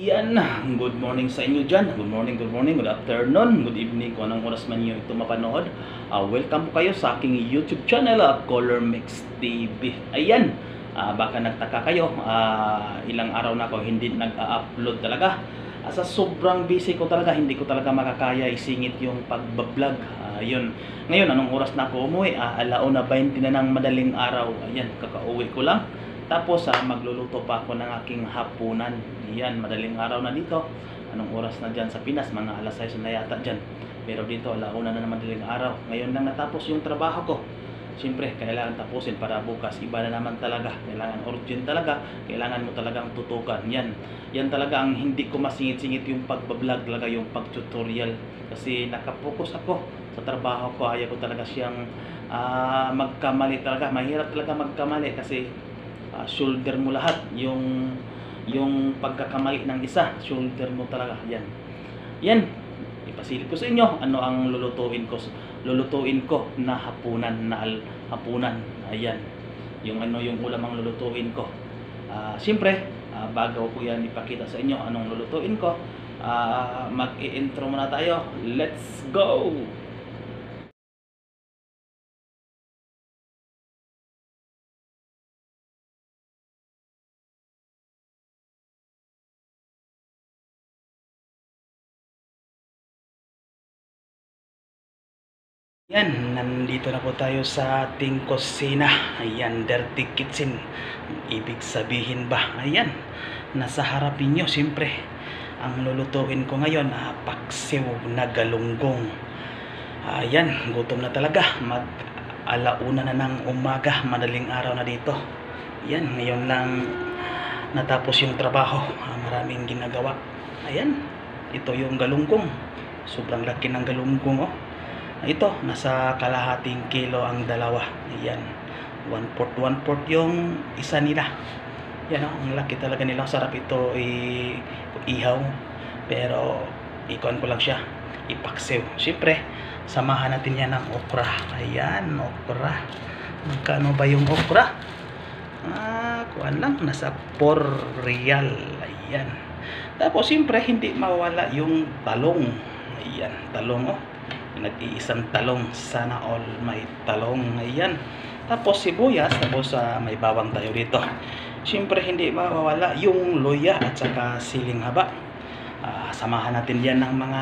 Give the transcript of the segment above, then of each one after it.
Yan, good morning sa inyo dyan. Good morning, good afternoon, good evening kung anong oras man nyo ito mapanood. Welcome po kayo sa aking YouTube channel, Color Mix TV. Ayan, baka nagtaka kayo, ilang araw na ako hindi nag-upload talaga. Sa sobrang busy ko talaga, hindi ko talaga makakaya isingit yung pagbablog. Yun. Ngayon, anong oras na ako umuwi? 1:20 na ng madaling araw. Ayan, kakauwi ko lang. Tapos magluluto pa ako ng aking hapunan. Yan, madaling araw na dito. Anong oras na dyan sa Pinas? Mga 6:00 na yata dyan. Pero dito, 1:00 na madaling araw. Ngayon lang natapos yung trabaho ko. Siyempre, kailangan tapusin para bukas. Iba na naman talaga. Kailangan urgent talaga. Kailangan mo talagang tutukan. Yan talaga ang hindi ko masingit-singit yung pagbablog talaga, yung pag-tutorial. Kasi nakapokus ako sa trabaho ko. Ayaw ko talaga siyang magkamali talaga. Mahirap talaga magkamali kasi shoulder mo lahat, yung pagkakamali ng isa, shoulder mo talaga. Yan ipasilip ko sa inyo ano ang lulutuin ko na hapunan. Ayan yung ulam ang lulutuin ko. Siyempre, bago ko yan ipakita sa inyo anong lulutuin ko, mag-i-intro muna tayo. Let's go. Yan, nandito na po tayo sa ating kusina. Ayan, dirty kitchen. Ibig sabihin ba? Ayan, nasa harapin nyo, siyempre. Ang lulutuin ko ngayon, paksiw na galunggong. Ayan, gutom na talaga. Mag-1:00 na ng umaga, madaling araw na dito. Ayan, ngayon lang natapos yung trabaho. Maraming ginagawa. Ayan, ito yung galunggong. Sobrang laki ng galunggong, oh. Ito, nasa kalahating kilo ang dalawa. Ayan, 1/4 yung isa nila. Yan, oh, ang laki talaga nila. Sarap ito ihaw. Pero ikuan ko lang siya, ipaksiw. Siyempre, samahan natin yan ng okra. Ayan, okra. Magkano ba yung okra? Kuan lang, nasa 4 real. Ayan. Tapos siyempre, hindi mawala yung talong. Ayan, talong, oh. Nag-iisang talong, sana all may talong. Ayan, tapos sibuyas, tapos may bawang tayo dito. Siyempre hindi mawawala yung luya at saka siling haba. Samahan natin yan ng mga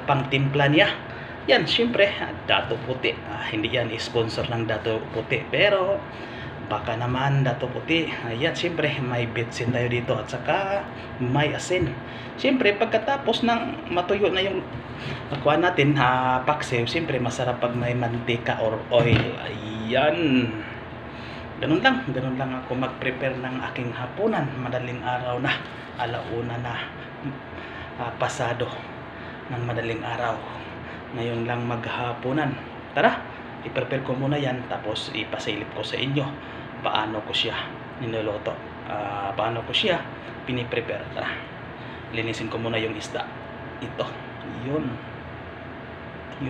pangtimpla niya. Yan, siyempre dato puti. Hindi yan sponsor ng dato puti, pero baka naman dato puti. Ayan, siyempre may bitsin tayo dito at saka may asin. Siyempre pagkatapos ng matuyo na yung nakuha natin, paksiw, siyempre masarap pag may mantika or oil. Ayan, ganun lang ako mag-prepare ng aking hapunan. Madaling araw na, 1:00 na pasado ng madaling araw. Ngayon lang maghapunan. Tara, i-prepare ko muna yan, tapos ipasilip ko sa inyo paano ko siya niluluto, paano ko siya piniprepare. Tara, linisin ko muna yung isda. Ito, yun,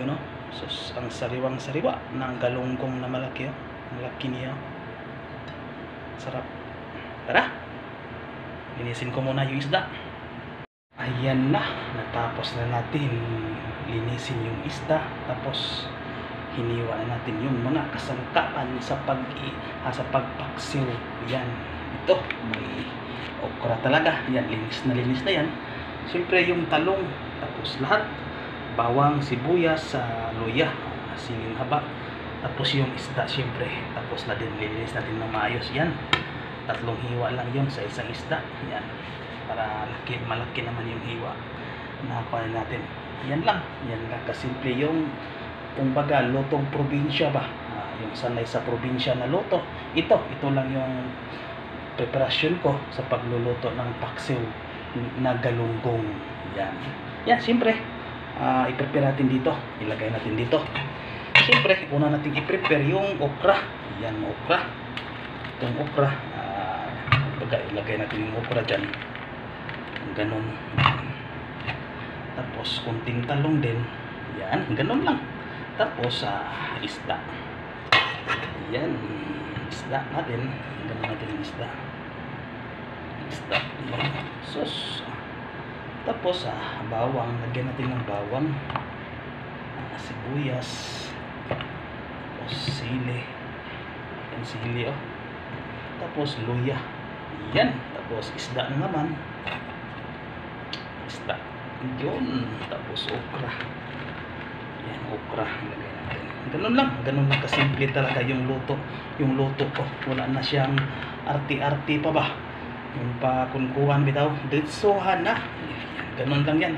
oh. So, ang sariwang-sariwa ng galunggong na malaki, oh. Malaki niya, sarap. Tara, linisin ko muna yung isda. Ayan na, natapos na natin linisin yung isda. Tapos hiniwa na natin yung mga kasangkaan sa pagpaksiw. Yan, ito may okra talaga. Yan, linis na yan. Siyempre yung talong, tapos lahat, bawang, sibuyas, luya, siling haba, tapos yung isda siyempre, tapos na din, linis natin ng maayos. Yan, 3 hiwa lang yun sa isang isda. Yan, para malaki naman yung hiwa na kuha natin. Yan lang kasimple yung kumbaga lutong probinsya ba, yung sanay sa probinsya na luto. Ito lang yung preparasyon ko sa pagluluto ng paksiw na galunggong. Yan, siyempre i-prepare natin dito, ilagay natin dito. Siyempre, una natin i-prepare yung okra. Yan, okra. Itong okra, ilagay natin yung okra dyan. Ganon. Tapos kunting talong din. Yan, ganon lang. Tapos isda. Yan, isda natin. Ganon natin yung isda. Yan. Sus, Tapos bawang, lagyan natin ng bawang, sibuyas, tapos sili. Yan sili oh. Tapos luya. Yan, tapos isda na naman. Isda. Yun, tapos okra. Yan, okra ilagay natin. Ganun lang kasimple talaga yung luto. Yung luto ko, wala na siyang arti-arti pa ba. Yung pakunkuhan bitaw, ditsuhan na. Ganun lang yan.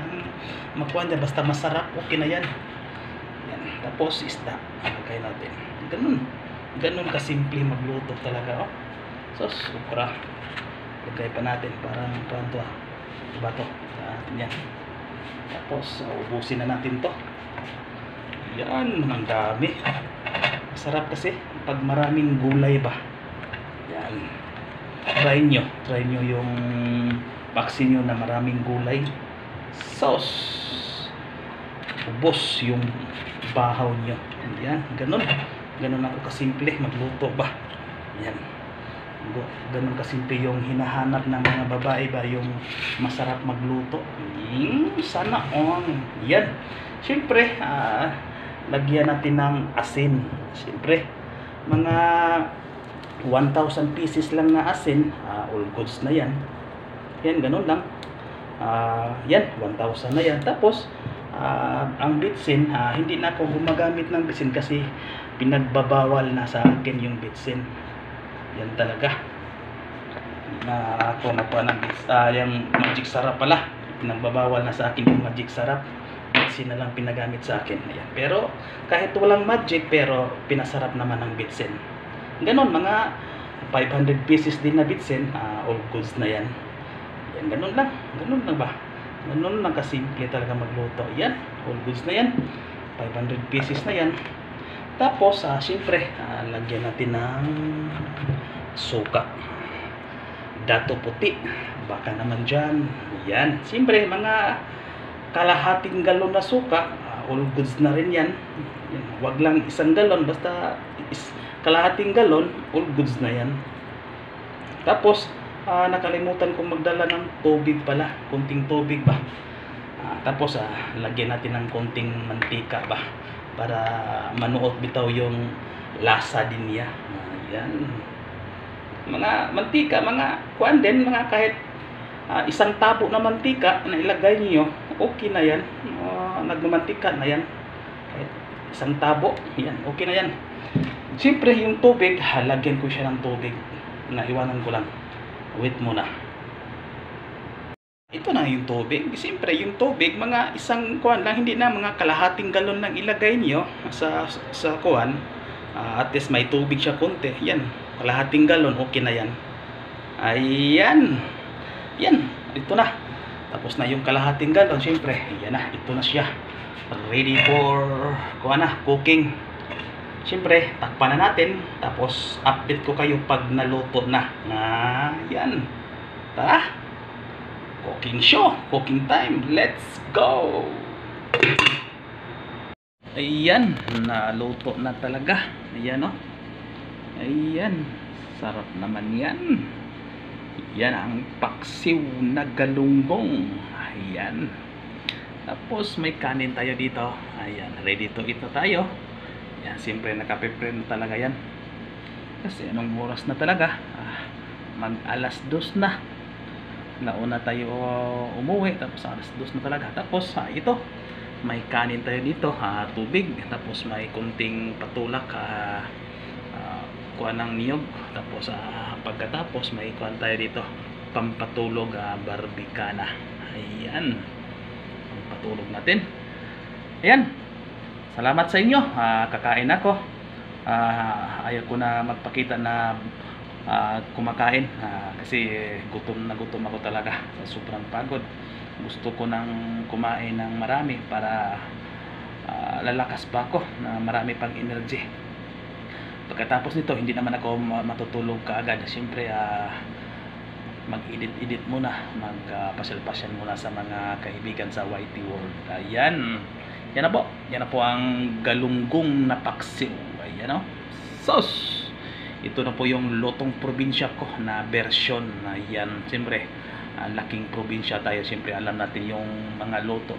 Makuha niya, basta masarap, okay na yan. Yan. Tapos isda, ilagay natin. Ganun kasimple magluto talaga oh. So, okra. Ilagay pa natin parang panto diba to? Yan. Tapos ubusin na natin to. Yan, ang dami. Masarap kasi pag maraming gulay ba. Yan. Try nyo yung vaccine nyo na maraming gulay. Sauce. Ubos yung bahaw nyo. Yan, ganun ako kasimple magluto ba. Yan. Ganun kasimple yung hinahanap ng mga babae ba, yung masarap magluto. Sana yan. Siyempre lagyan natin ng asin. Siyempre mga 1,000 pieces lang na asin, all goods na yan. Yan, ganun lang. Yan, 1,000 na yan. Tapos ang bitsin, hindi na ako gumagamit ng bitsin kasi pinagbabawal na sa akin yung bitsin. Yan talaga. Na ako nakuha ng yung magic sarap pala. Pinagbabawal na sa akin yung magic sarap. Bitsin na lang pinagamit sa akin. Ayan. Pero kahit walang magic, pero pinasarap naman ng bitsin. Ganon, mga 500 pieces din na bitsin, all goods na yan. Yan, ganun lang ba? Ganun lang kasimple talaga magluto. Yan, all goods na yan. 500 pieces na yan. Tapos, siyempre, lagyan natin ng suka. Dato puti. Baka naman dyan. Yan. Siyempre, mga kalahating galon na suka, all goods na rin yan. Wag lang 1 galon, basta kalahating galon, all goods na yan. Tapos, nakalimutan kong magdala ng tubig pala. Kunting tubig ba. Tapos, lagyan natin ng kunting mantika ba. Para manuot bitaw yung lasa din niya. Ayan. Mga mantika, mga kuan din, mga kahit 1 tabo na mantika na ilagay niyo, okay na yan. Nagmamantika na yan. Kahit 1 tabo, yan, okay na yan. Siyempre yung tubig, lagyan ko siya ng tubig. Naiwanan ko lang. Wait muna. Ito na yung tubig. Siyempre yung tubig, mga 1 kuan lang, hindi na mga kalahating galon lang ilagay niyo sa kuan. At least may tubig siya konti. Yan, kalahating galon, okay na yan. Ayan. Yan, ito na. Tapos na yung kalahating galon, siyempre. Yan na, ito na siya. Ready for kuan na, cooking. Siyempre, takpan na natin. Tapos update ko kayo pag naluto na. Yan. Tara. Cooking show, cooking time. Let's go. Ayan, naluto na talaga. Ayan oh. Ayan, sarap naman yan. Yan ang paksiw na galunggong. Ayan. Tapos may kanin tayo dito. Ayan, ready to eat na tayo. Ayan, siyempre nakape-prem talaga yan. Kasi anong oras na talaga? Mag 2:00 na. Nauna tayo umuwi, tapos 2:00 na talaga. Tapos ito, may kanin tayo dito, tubig, tapos may kunting patulak, kuha ng niyog. Tapos pagkatapos may kuha tayo dito, pampatulog, barbicana. Ayan, pampatulog natin. Ayan, salamat sa inyo. Kakain ako. Ayaw ko na magpakita na kumakain kasi gutom ako talaga sa sobrang pagod. Gusto ko nang kumain ng marami para lalakas pa ako na marami pang energy. Pagkatapos nito hindi naman ako matutulog kaagad. Siyempre mag-edit muna, magpasyal-pasyal muna sa mga kaibigan sa YT World. Ayan, yan na po ang galunggong na paksiw. Ayan o, sauce. Ito na po yung lutong probinsya ko na version. Ayan, siyempre laking probinsya tayo, siyempre alam natin yung mga luto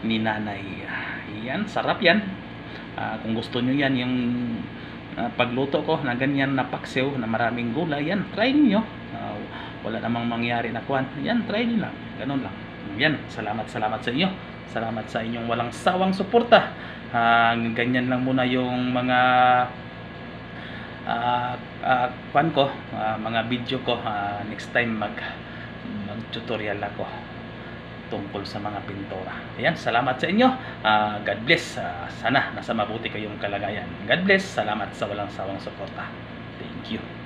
ni nanay. Yan, sarap yan. Kung gusto nyo yan, yung pagluto ko na ganyan na paksiw na maraming gulay, yan, try niyo. Wala namang mangyari na kuwan. Yan, try niyo lang. Ganun lang. Yan, salamat sa inyo. Salamat sa inyong walang sawang suporta. Ganyan lang muna yung mga kuwan ko, mga video ko. Next time mag tutorial ako tungkol sa mga pintura. Ayan, salamat sa inyo. God bless. Sana nasa mabuti kayong kalagayan. God bless. Salamat sa walang sawang suporta. Thank you.